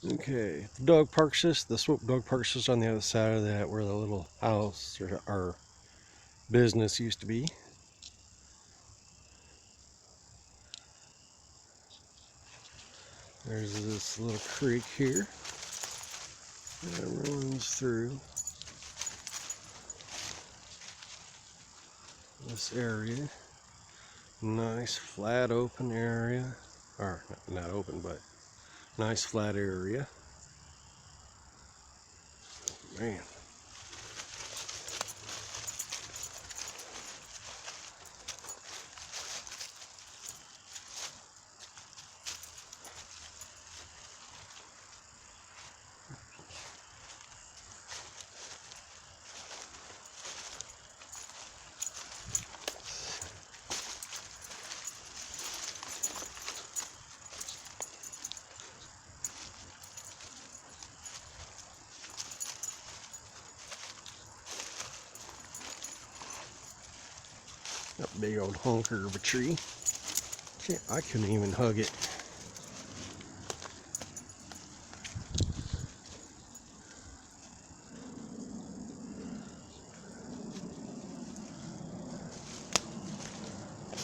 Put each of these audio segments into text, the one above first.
Okay, the dog park system, the Swope dog park system on the other side of that, where the little house or our business used to be. There's this little creek here that runs through this area. Nice flat open area, or not open, but nice flat area. Man. A big old honker of a tree. I couldn't even hug it.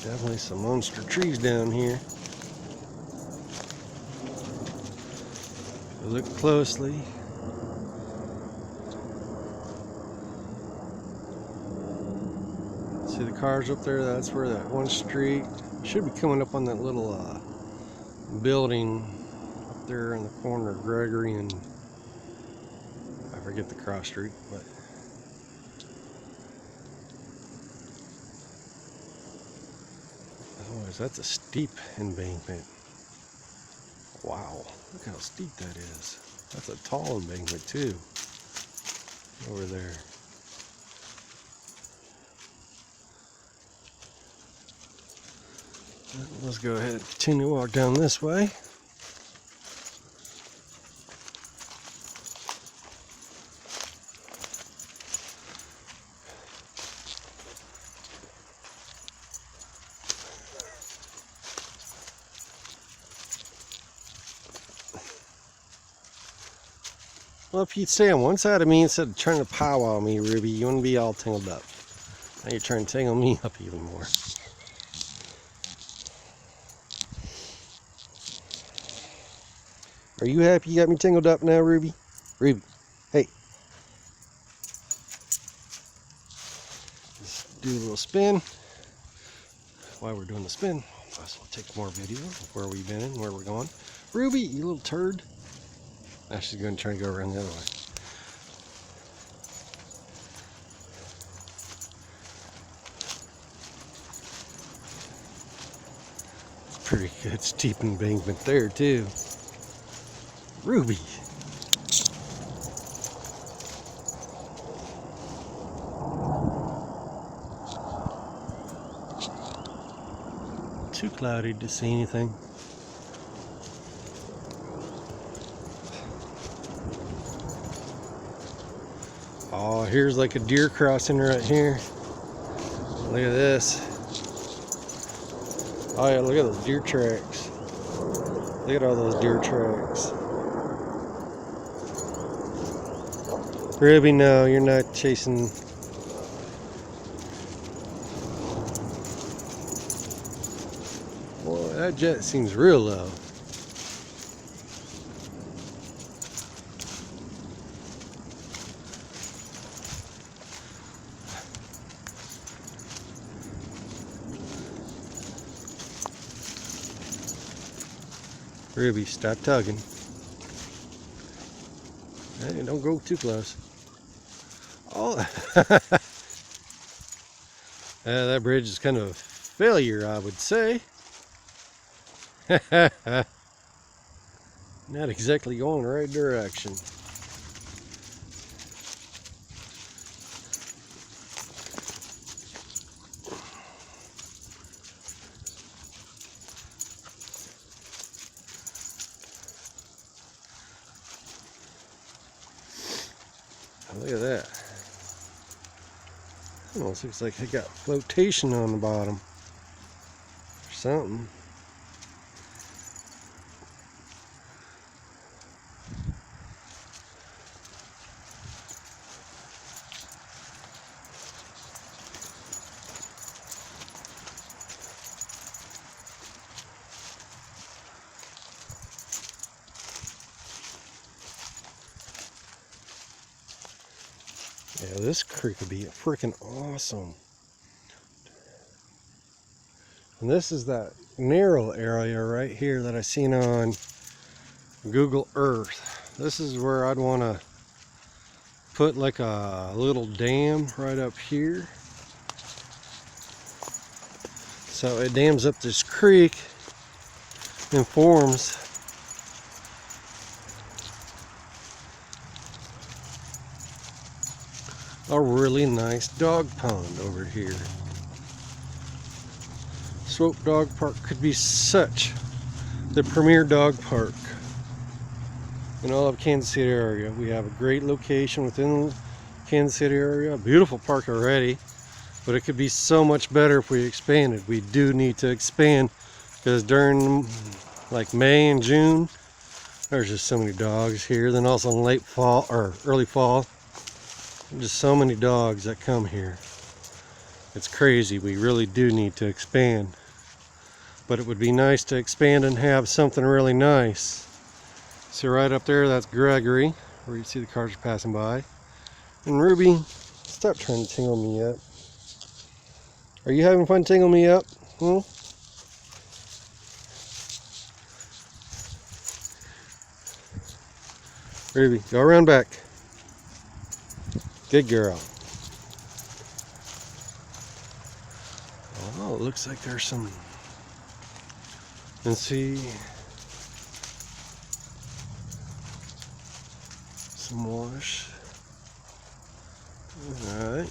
Definitely some monster trees down here. Look closely. See the cars up there? That's where that one street should be coming up on that little building up there in the corner of Gregory and I forget the cross street, but otherwise that's a steep embankment. Wow, look how steep that is. That's a tall embankment too over there. Let's go ahead and continue to walk down this way. Well, if you'd stay on one side of me instead of trying to powwow me, Ruby, you wouldn't be all tangled up. Now you're trying to tangle me up even more. Are you happy you got me tangled up now, Ruby? Ruby, hey. Let's do a little spin. While we're doing the spin, might as well take more video of where we've been and where we're going. Ruby, you little turd. Now she's going to try and go around the other way. It's pretty good steep embankment there too. Ruby. Too cloudy to see anything. Oh, here's like a deer crossing right here. Look at this. Oh yeah, look at those deer tracks. Look at all those deer tracks. Ruby, no, you're not chasing. Boy, that jet seems real low. Ruby, stop tugging. Hey, don't go too close. Oh, that bridge is kind of a failure, I would say. Not exactly going the right direction. Look at that. Almost looks like it got flotation on the bottom or something. Yeah, this creek would be freaking awesome. And this is that narrow area right here that I seen on Google Earth. This is where I'd want to put like a little dam right up here. So it dams up this creek and forms a really nice dog pond over here. Swope Dog Park could be such the premier dog park in all of Kansas City area. We have a great location within Kansas City area, a beautiful park already, but it could be so much better if we expanded. We do need to expand because during like May and June, there's just so many dogs here. Then also in late fall or early fall, just so many dogs that come here. It's crazy. We really do need to expand. But it would be nice to expand and have something really nice. So right up there, that's Gregory, where you see the cars are passing by. And Ruby, stop trying to tingle me up. Are you having fun tingling me up? Hmm? Ruby, go around back. Good girl. Oh, it looks like there's some. And see some wash. All right.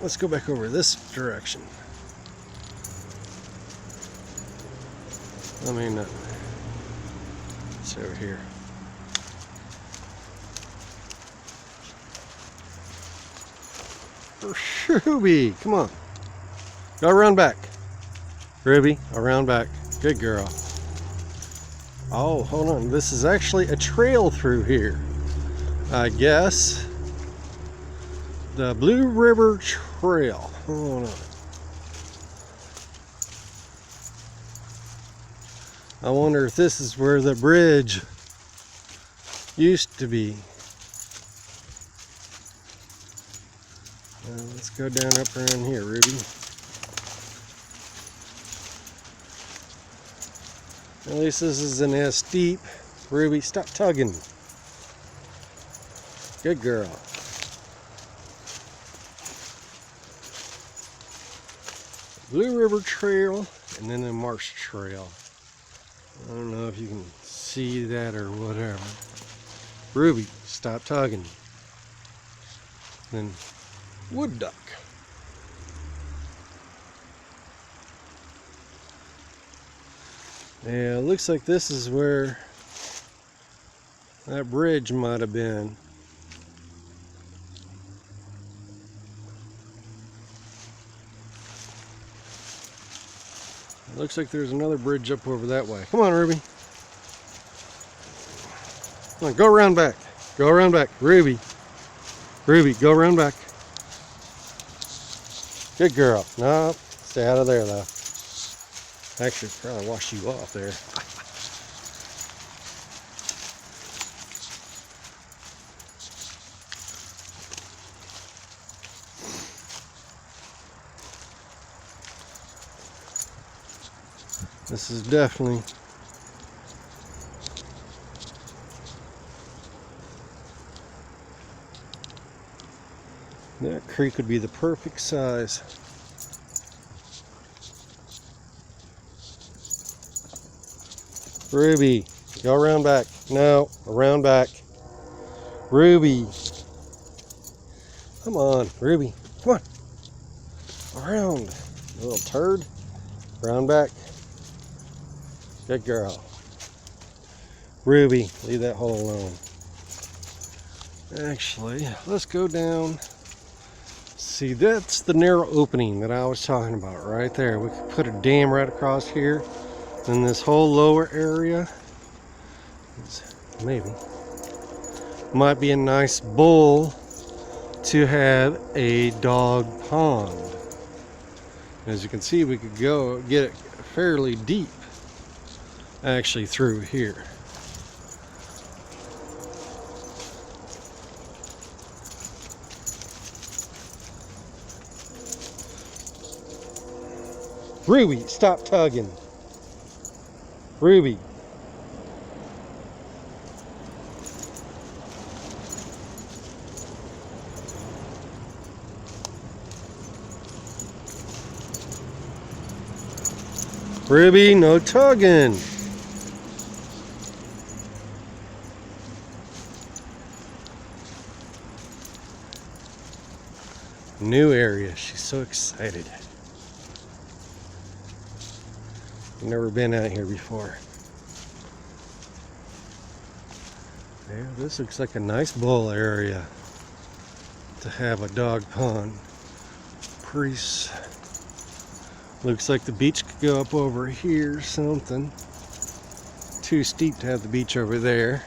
Let's go back over this direction. I mean, it's over here. Ruby, come on. Go around back. Ruby, around back. Good girl. Oh, hold on. This is actually a trail through here. I guess. The Blue River Trail. Hold on. I wonder if this is where the bridge used to be. Let's go down up around here, Ruby. At least this isn't as steep. Ruby, stop tugging. Good girl. Blue River Trail and then the Marsh Trail. I don't know if you can see that or whatever. Ruby, stop tugging. Then wood duck. Yeah, it looks like this is where that bridge might have been. It looks like there's another bridge up over that way. Come on, Ruby. Come on, go around back. Go around back. Ruby. Ruby, go around back. Good girl. No, stay out of there though. Actually, probably wash you off there. This is definitely that creek would be the perfect size. Ruby, go around back. No, around back. Ruby. Come on, Ruby. Come on. Around. You little turd. Around back. Good girl. Ruby, leave that hole alone. Actually, let's go down. See, that's the narrow opening that I was talking about right there. We could put a dam right across here. Then this whole lower area maybe might be a nice bowl to have a dog pond. As you can see, we could go get it fairly deep. actually through here. Ruby, stop tugging. Ruby. Ruby, no tugging. New area. She's so excited. Never been out here before. Yeah, this looks like a nice bowl area to have a dog pond. Looks like the beach could go up over here or something. Too steep to have the beach over there.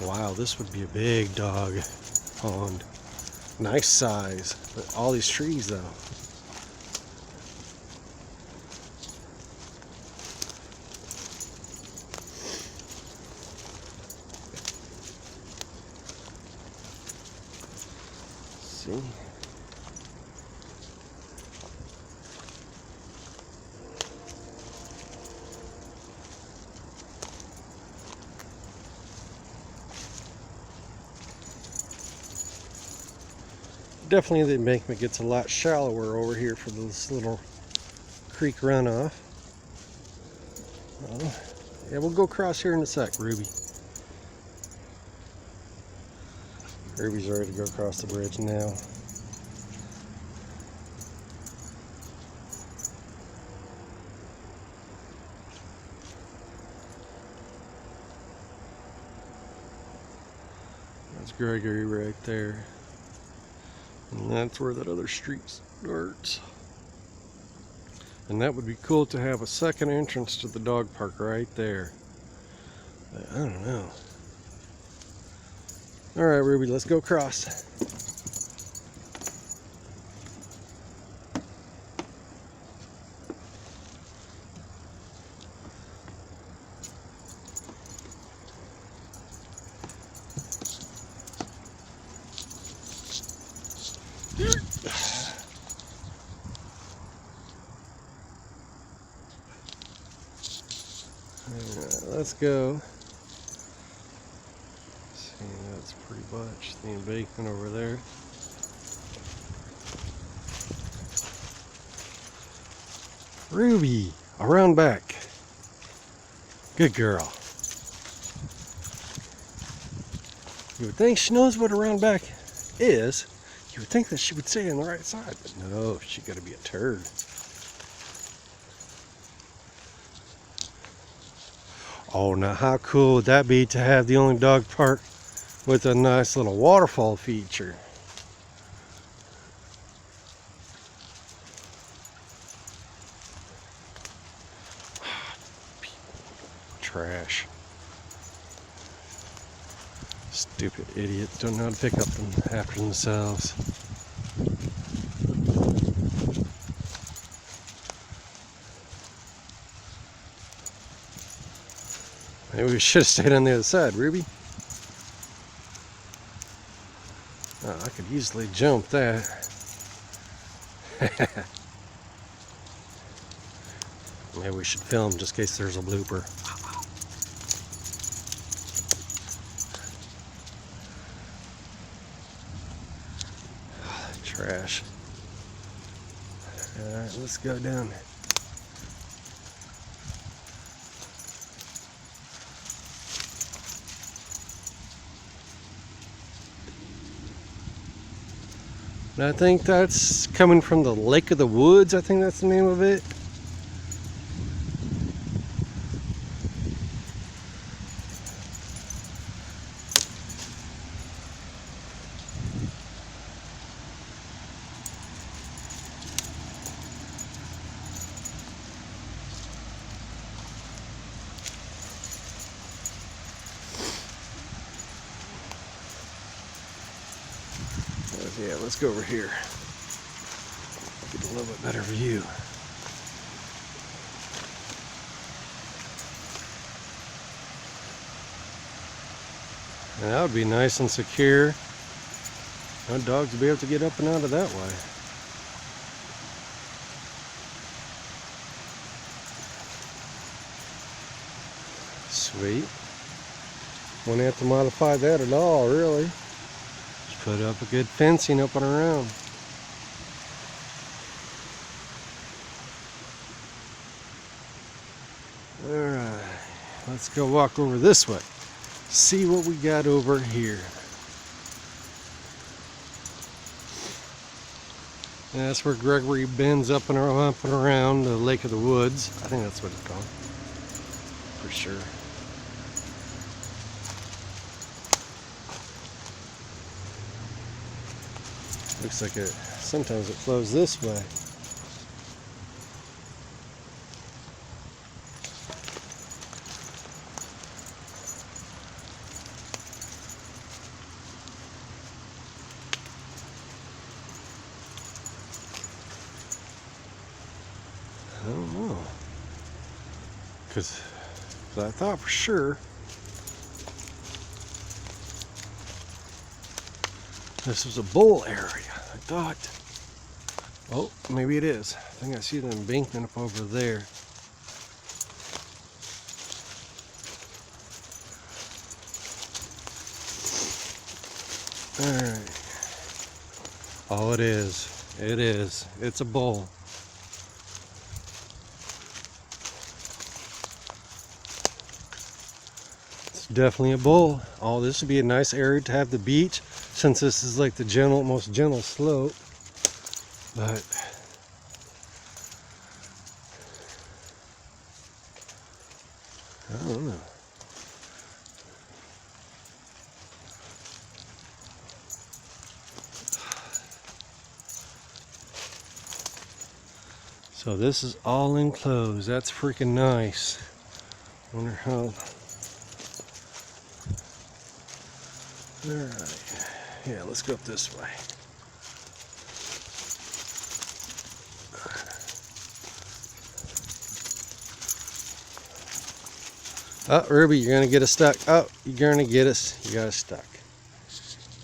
Wow, this would be a big dog pond. Nice size, but all these trees though. See? Definitely the embankment gets a lot shallower over here for this little creek runoff. Yeah, we'll go across here in a sec, Ruby. Ruby's ready to go across the bridge now. That's Gregory right there. And that's where that other street starts. And that would be cool to have a second entrance to the dog park right there. But I don't know. Alright, Ruby, let's go across. Let's go. See, that's pretty much the embankment over there. Ruby, around back. Good girl. You would think she knows what around back is. You would think that she would stay on the right side, but no, she got to be a turd. Oh, now how cool would that be to have the only dog park with a nice little waterfall feature? Trash. Stupid idiots don't know how to pick up them after themselves. Maybe we should have stayed on the other side, Ruby. Oh, I could easily jump that. Maybe we should film just in case there's a blooper. Trash. Alright, let's go down. And I think that's coming from the Lake of the Woods. I think that's the name of it. Yeah, let's go over here. Get a little bit better view. And that would be nice and secure. No dogs would be able to get up and out of that way. Sweet. Won't have to modify that at all, really. Just put up a good fencing up and around. Alright, let's go walk over this way. See what we got over here. And that's where Gregory bends up and around the Lake of the Woods. I think that's what it's called. For sure. Looks like it, sometimes it flows this way. I don't know. Because I thought for sure this was a bull area. I thought. Oh, maybe it is. I think I see the embankment up over there. Alright. Oh, it is. It is. It's a bull. It's definitely a bull. Oh, this would be a nice area to have the beach, since this is like the most gentle slope. But I don't know. So this is all enclosed. That's freaking nice. Wonder how. Alright. Yeah, let's go up this way. Oh, Ruby, you're gonna get us stuck. Oh, you're gonna get us. You got us stuck.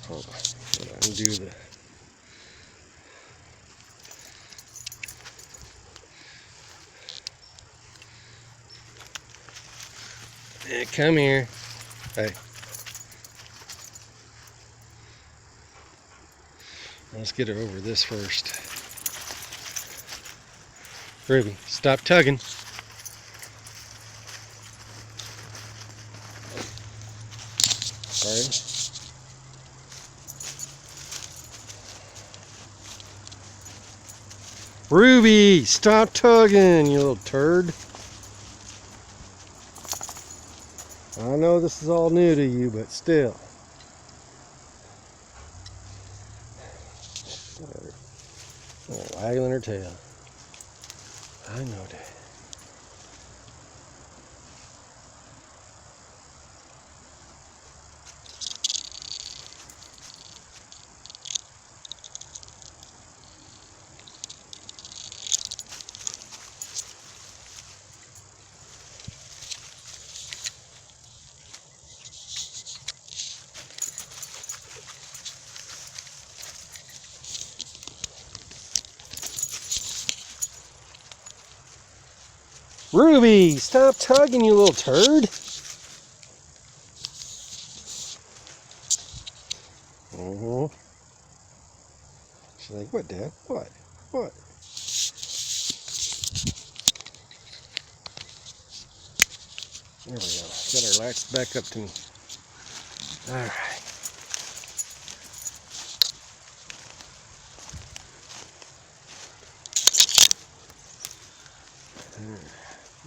Hold on. Undo the. Yeah, come here. Hey. Let's get her over this first. Ruby, stop tugging. Sorry. Ruby, stop tugging, you little turd. I know this is all new to you, but still. Waggling her tail. I know that. Ruby, stop tugging, you little turd. She's like, what, Dad? What? What? There we go. Got her latched back up to me. Alright.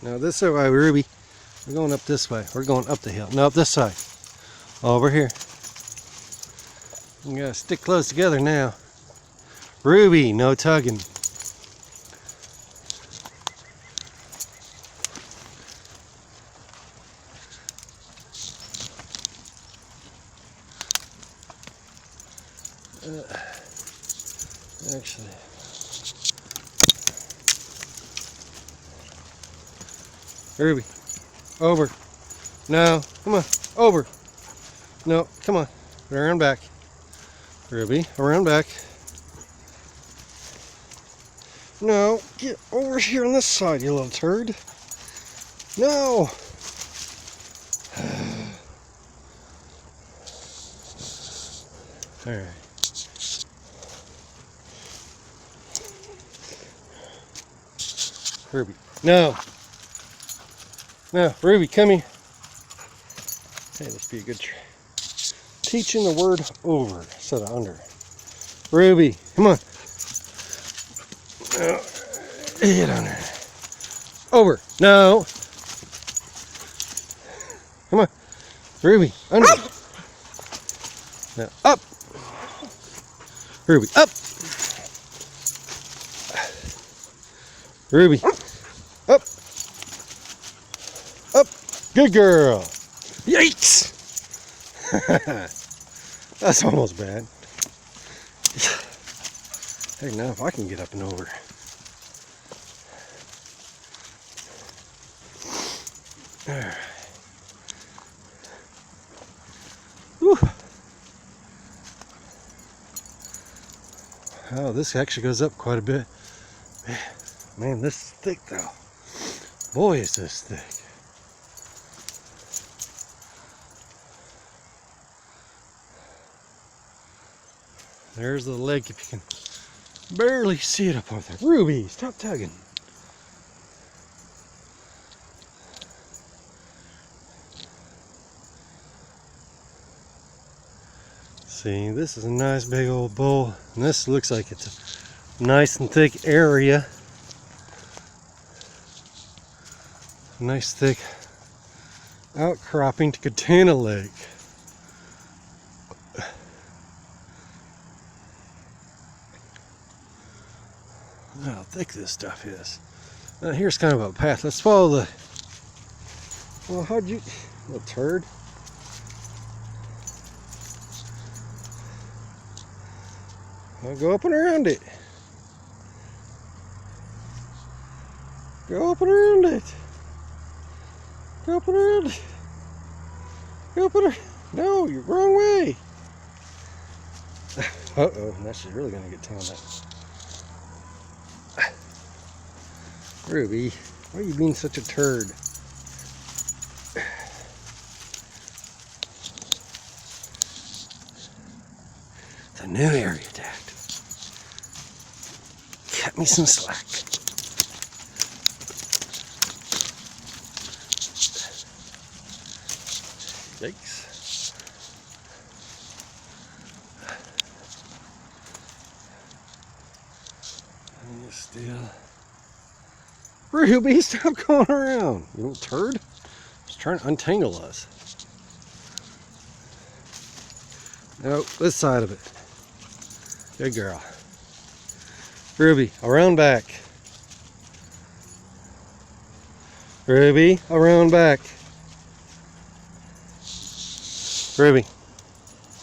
Now this way, Ruby. We're going up this way. We're going up the hill. No, up this side. Over here. We gotta stick close together now. Ruby, no tugging. Actually, Ruby. Over. No. Come on. Over. No. Come on. Around back. Ruby. Around back. No. Get over here on this side, you little turd. No. All right. Ruby. No. No. Ruby, come here. Hey, this be a good try. Teaching the word over instead of under. Ruby, come on. Oh, get on there. Over. No. Come on. Ruby, under. Now, up. Ruby, up. Ruby, up. Up. Good girl. Yikes. That's almost bad. Hey, now if I can get up and over. Alright. Whew. Oh, this actually goes up quite a bit. Man, this is thick though. Boy, is this thick. There's the lake if you can barely see it up on there. Ruby, stop tugging. See, this is a nice big old bowl, and this looks like it's a nice and thick area. Nice thick outcropping to contain a lake. Look how thick this stuff is. Now here's kind of a path. Let's follow the... Well, how'd you... Little turd. I'll go up and around it. Go up and around it. Go up and around it. Go up and around. No, you're wrong way. Uh-oh, now she's really going to get tangled up. Ruby, why are you being such a turd? It's a new area, Dad. Cut me some slack. Yikes. And you still... Ruby, stop going around, you little turd. Just trying to untangle us. Nope, this side of it. Good girl. Ruby, around back. Ruby, around back. Ruby,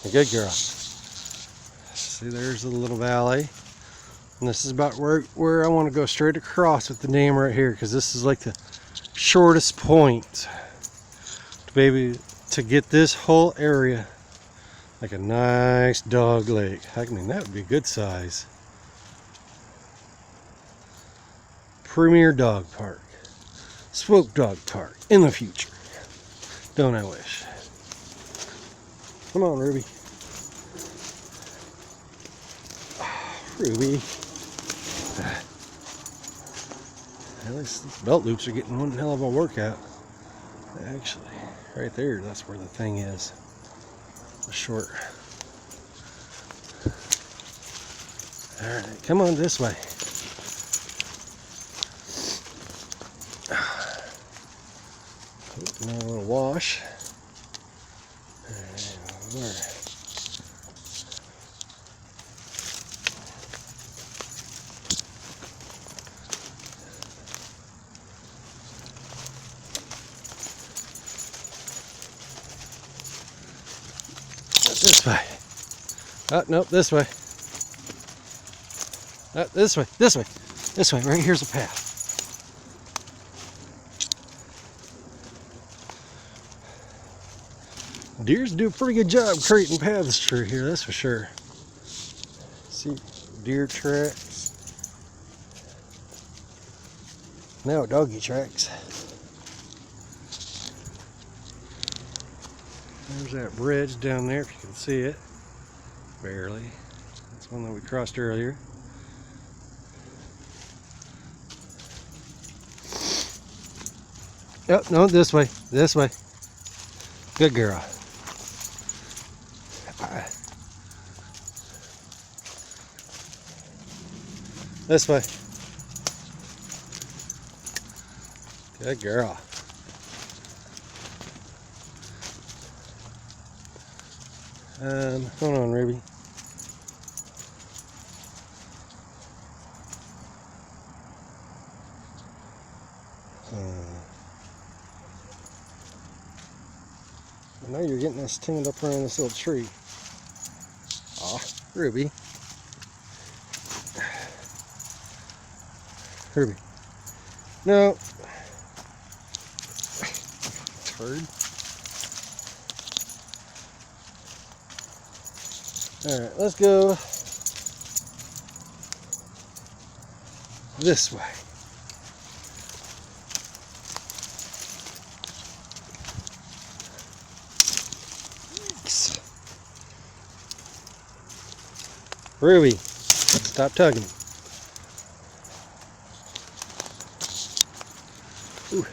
a good girl. See, there's the little valley. And this is about where I want to go straight across with the dam right here, because this is like the shortest point to get this whole area like a nice dog lake. I mean, that would be a good size. Premier dog park. Swope dog park in the future. Don't I wish? Come on, Ruby. Ruby. At least these belt loops are getting one hell of a workout. Actually, right there, that's where the thing is. The short. Alright, come on this way. Now a little wash. And where? This way. Oh, nope, this way. This way, this way, this way. Right here's a path. Deers do a pretty good job creating paths through here, that's for sure. See deer tracks. Now doggy tracks. There's that bridge down there, if you can see it. Barely. That's one that we crossed earlier. Oh, no, this way. This way. Good girl. This way. Good girl. Hold on, Ruby. Now you're getting us tangled up around this little tree. Aw, Ruby. Ruby. No. Turd. Alright, let's go this way. Ruby, stop tugging. Ooh,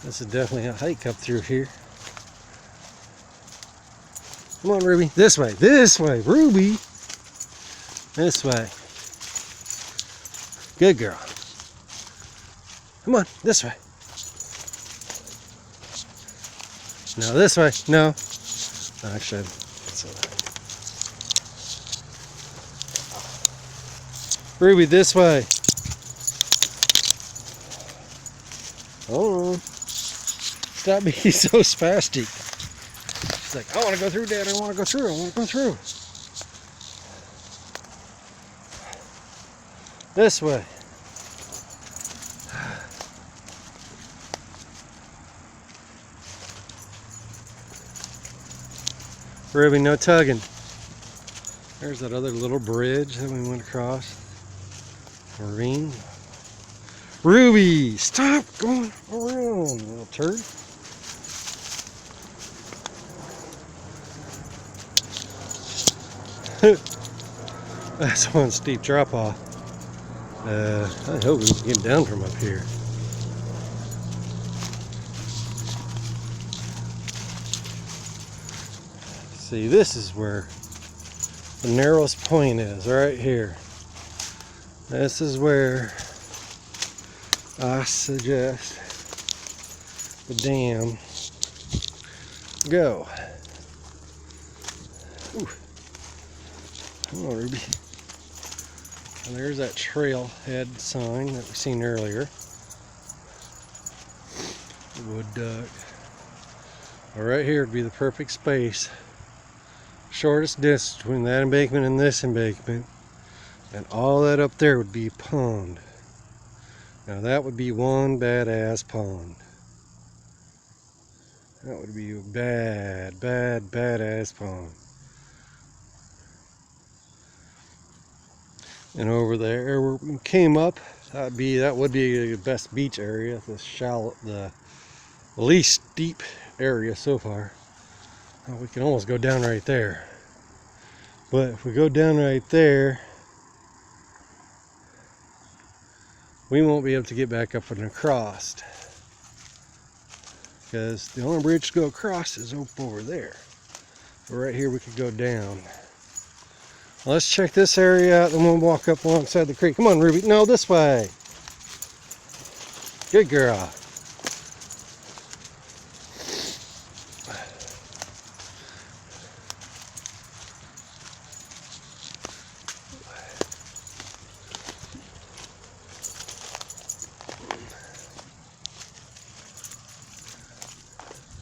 this is definitely a hike up through here. Come on, Ruby. This way, Ruby. This way. Good girl. Come on, this way. No, this way. No. Actually, it's Ruby, this way. Oh, stop being so spastic. She's like, I want to go through, Dad. I want to go through. I want to go through. This way. Ruby, no tugging. There's that other little bridge that we went across. Marine. Ruby, stop going around, little turd. That's one steep drop off. I hope we can get down from up here. See, this is where the narrowest point is, right here. This is where I suggest the dam go. Ooh. Come on, Ruby. And there's that trailhead sign that we seen earlier. Wood duck. Well, right here would be the perfect space. Shortest distance between that embankment and this embankment. And all that up there would be a pond. Now that would be one badass pond. That would be a badass pond. And over there where we came up, that would be the best beach area, the least steep area so far. We can almost go down right there. But if we go down right there, we won't be able to get back up and across. Because the only bridge to go across is over there. But right here we could go down. Well, let's check this area out and we'll walk up alongside the creek. Come on, Ruby. No, this way. Good girl.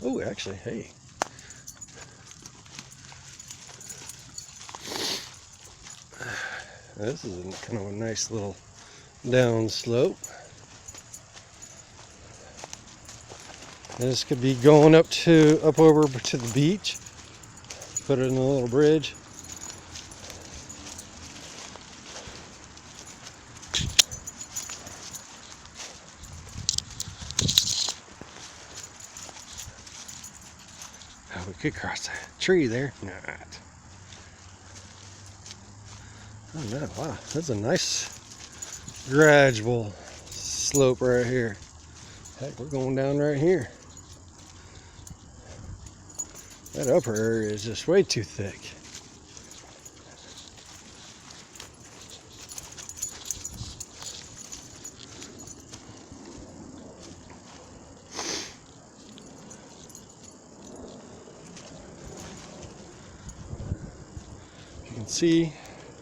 Oh, actually, hey. This is kind of a nice little down slope. This could be going up over to the beach. Put it in a little bridge. Oh, we could cross that tree there. Not. Oh no! Wow, that's a nice gradual slope right here. Heck, we're going down right here. That upper area is just way too thick. You can see,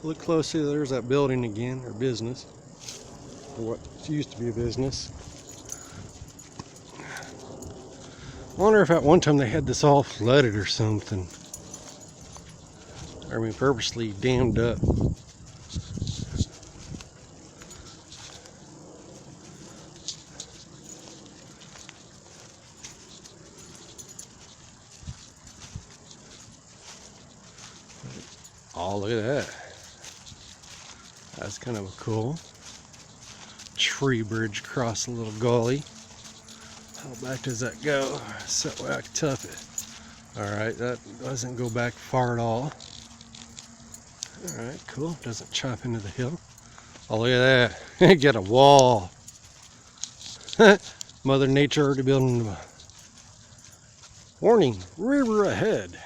look closely, there's that building again, or business, or what used to be a business. I wonder if at one time they had this all flooded or something. I mean, purposely dammed up. Oh, look at that. That's kind of a cool tree bridge across a little gully. How back does that go? Set whack tough it. Alright, that doesn't go back far at all. Alright, cool. Doesn't chop into the hill. Oh, look at that. Get a wall. Mother Nature already building a warning, river ahead.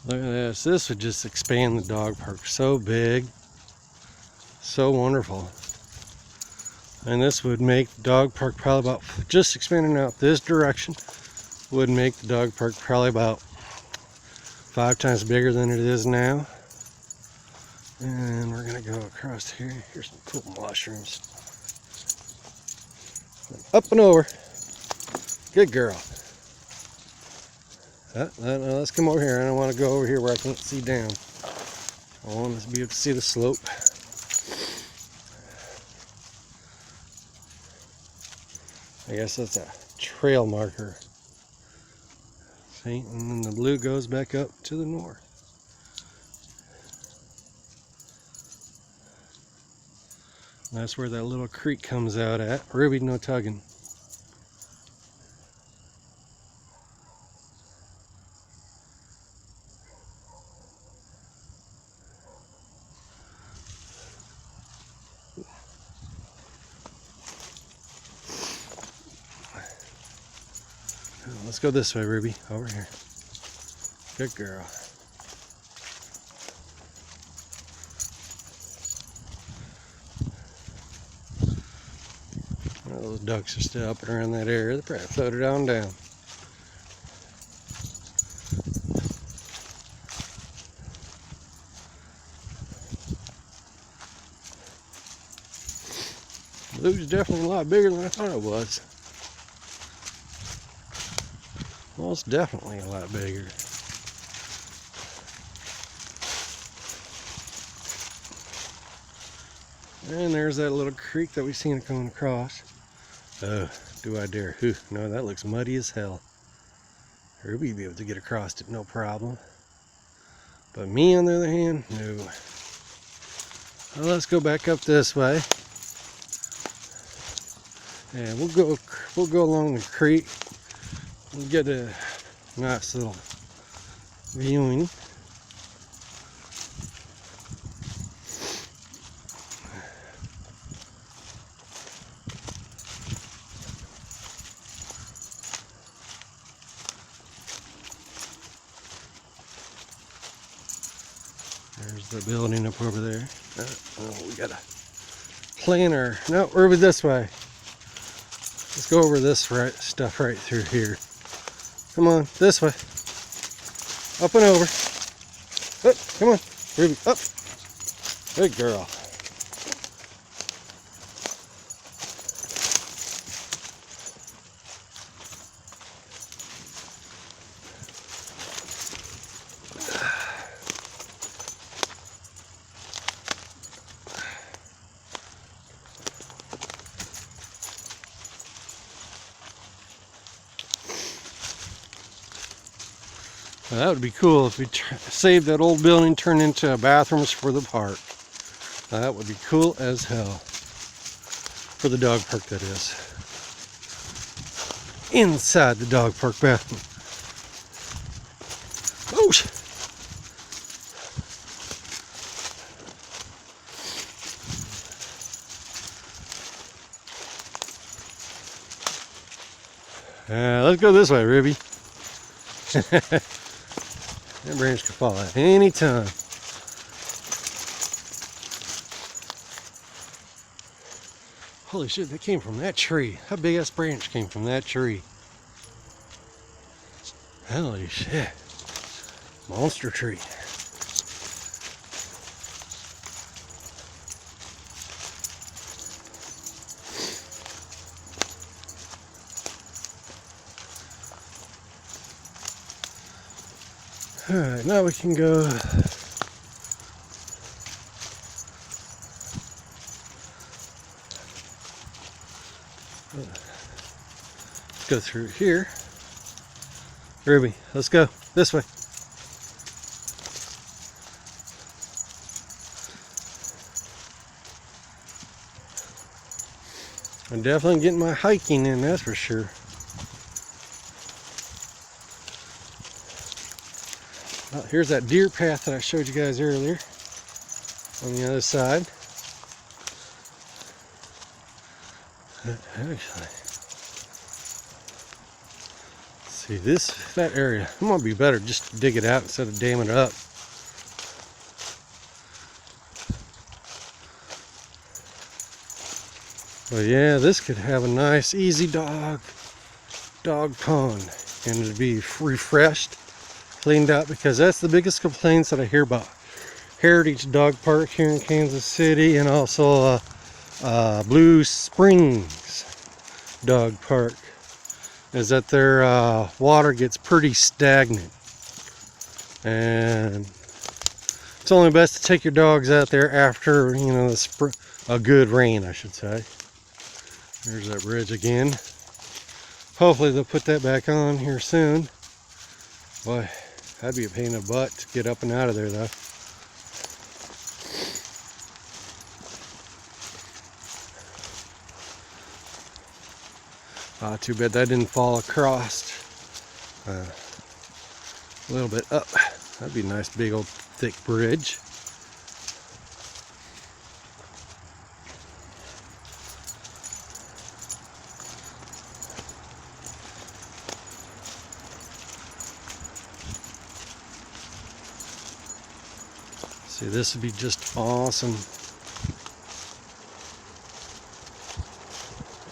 Look at this. This would just expand the dog park so big, so wonderful. And this would make the dog park probably about, just expanding out this direction, would make the dog park probably about 5 times bigger than it is now. And we're gonna go across here. Here's some cool mushrooms. Up and over. Good girl. Let's come over here. I don't want to go over here where I can't see down. I want to be able to see the slope. I guess that's a trail marker. See, and then the blue goes back up to the north. That's where that little creek comes out at. Ruby, no tugging. Let's go this way, Ruby. Over here. Good girl. Well, those ducks are still up and around that area. They probably floated on down. Blue's definitely a lot bigger than I thought it was. Well, it's definitely a lot bigger. And there's that little creek that we've seen it coming across. Oh, do I dare? Whew, no, that looks muddy as hell. Ruby'd be able to get across it, no problem. But me, on the other hand, no. Well, let's go back up this way. And we'll go along the creek. We'll get a nice little viewing. There's the building up over there. Oh, we got a planter. No, Ruby, this way. Let's go over this stuff right through here. Come on, this way. Up and over. Up, come on, Ruby, up. Good girl. That would be cool if we saved that old building, turned into bathrooms for the park. That would be cool as hell. For the dog park, that is. Inside the dog park bathroom. Oh! Let's go this way, Ruby. That branch could fall at any time. Holy shit, that came from that tree. How big ass branch came from that tree? Holy shit. Monster tree. Alright, now we can go. Let's go through here. Ruby, let's go this way. I'm definitely getting my hiking in, that's for sure. Oh, here's that deer path that I showed you guys earlier on the other side. Actually, see that area. I'm gonna be better just to dig it out instead of damming it up. But yeah, this could have a nice, easy dog pond, and it'd be refreshed, cleaned out, because that's the biggest complaints that I hear about Heritage Dog Park here in Kansas City, and also Blue Springs Dog Park, is that their water gets pretty stagnant, and it's only best to take your dogs out there after, you know, a good rain, I should say. There's that bridge again. Hopefully they'll put that back on here soon. Boy, that'd be a pain in the butt to get up and out of there though. Too bad that didn't fall across. A little bit up. That'd be a nice big old thick bridge. See, this would be just awesome.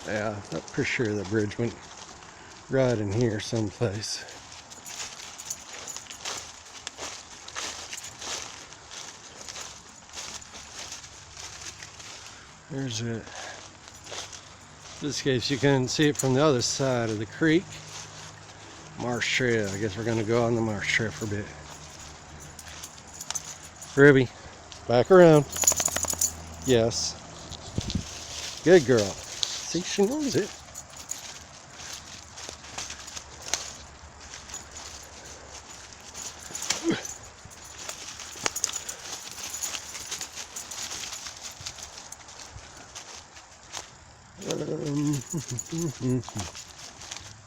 Yeah, I'm pretty sure the bridge went right in here someplace. There's it. In this case, you can see it from the other side of the creek. Marsh trail. I guess we're going to go on the marsh trail for a bit. Ruby, back around. Yes. Good girl. See, she knows it.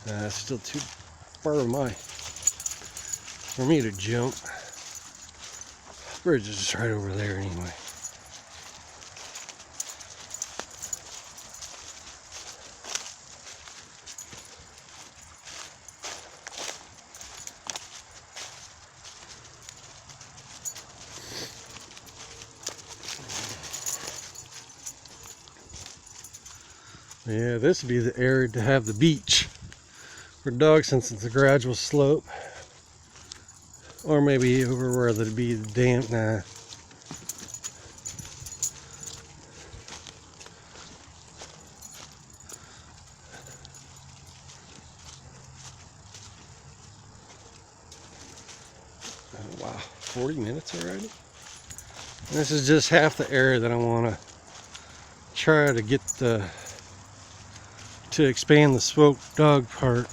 It's still too far for me to jump. The bridge is just right over there anyway. Yeah, this would be the area to have the beach for dogs, since it's a gradual slope. Or maybe over where there'd be the dam. Nah. Oh, wow, 40 minutes already? This is just half the area that I want to try to get to expand the Swope Dog Park.